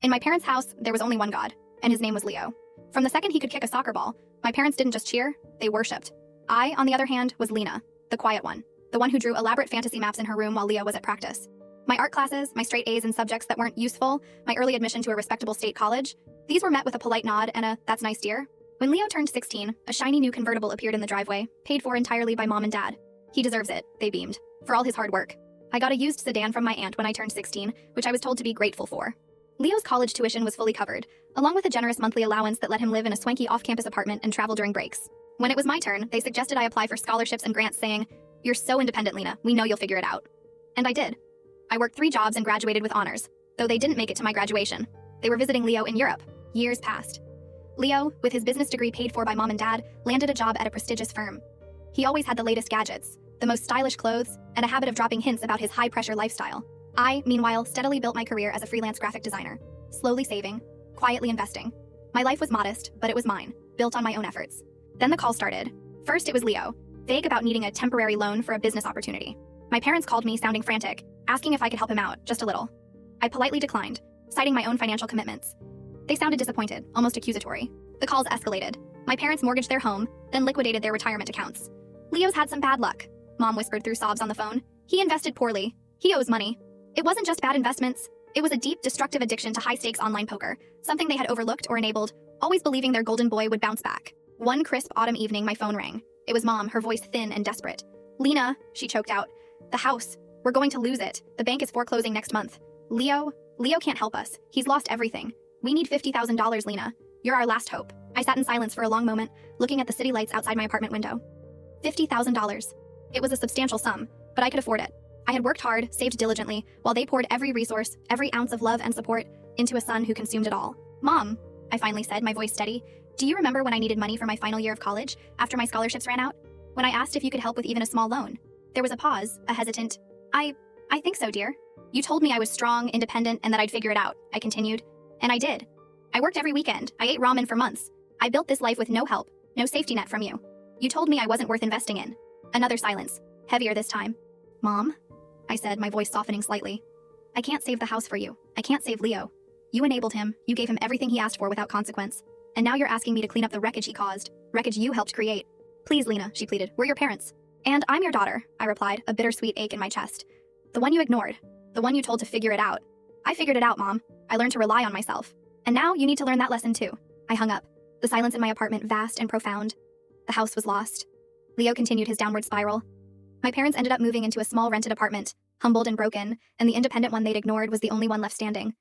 In my parents' house, there was only one God, and his name was Leo. From the second he could kick a soccer ball, my parents didn't just cheer, they worshipped. I, on the other hand, was Lena, the quiet one, the one who drew elaborate fantasy maps in her room while Leo was at practice. My art classes, my straight A's in subjects that weren't useful, my early admission to a respectable state college, these were met with a polite nod and a "that's nice, dear." When Leo turned 16, a shiny new convertible appeared in the driveway, paid for entirely by mom and dad. He deserves it, they beamed, for all his hard work. I got a used sedan from my aunt when I turned 16, which I was told to be grateful for. Leo's college tuition was fully covered, along with a generous monthly allowance that let him live in a swanky off-campus apartment and travel during breaks. When it was my turn, they suggested I apply for scholarships and grants saying, "You're so independent, Lena, we know you'll figure it out." And I did. I worked 3 jobs and graduated with honors, though they didn't make it to my graduation. They were visiting Leo in Europe. Years passed. Leo, with his business degree paid for by mom and dad, landed a job at a prestigious firm. He always had the latest gadgets, the most stylish clothes, and a habit of dropping hints about his high-pressure lifestyle. I, meanwhile, steadily built my career as a freelance graphic designer, slowly saving, quietly investing. My life was modest, but it was mine, built on my own efforts. Then the call started. First it was Leo, vague about needing a temporary loan for a business opportunity. My parents called me sounding frantic, asking if I could help him out, just a little. I politely declined, citing my own financial commitments. They sounded disappointed, almost accusatory. The calls escalated. My parents mortgaged their home, then liquidated their retirement accounts. "Leo's had some bad luck," Mom whispered through sobs on the phone. "He invested poorly. He owes money." It wasn't just bad investments. It was a deep, destructive addiction to high-stakes online poker, something they had overlooked or enabled, always believing their golden boy would bounce back. One crisp autumn evening, my phone rang. It was Mom, her voice thin and desperate. "Lena," she choked out. "The house. We're going to lose it. The bank is foreclosing next month. Leo can't help us. He's lost everything. We need $50,000, Lena. You're our last hope." I sat in silence for a long moment, looking at the city lights outside my apartment window. $50,000. It was a substantial sum, but I could afford it. I had worked hard, saved diligently, while they poured every resource, every ounce of love and support, into a son who consumed it all. "Mom," I finally said, my voice steady, "do you remember when I needed money for my final year of college, after my scholarships ran out? When I asked if you could help with even a small loan?" There was a pause, a hesitant, I think so, dear. "You told me I was strong, independent, and that I'd figure it out," I continued. "And I did. I worked every weekend. I ate ramen for months. I built this life with no help, no safety net from you. You told me I wasn't worth investing in." Another silence, heavier this time. "Mom," I said, my voice softening slightly. "I can't save the house for you. I can't save Leo. You enabled him, you gave him everything he asked for without consequence. And now you're asking me to clean up the wreckage he caused, wreckage you helped create. Please, Lena," she pleaded, "we're your parents." "And I'm your daughter," I replied, a bittersweet ache in my chest. "The one you ignored. The one you told to figure it out. I figured it out, Mom. I learned to rely on myself. And now you need to learn that lesson too." I hung up, the silence in my apartment vast and profound. The house was lost. Leo continued his downward spiral. My parents ended up moving into a small rented apartment, humbled and broken, and the independent one they'd ignored was the only one left standing.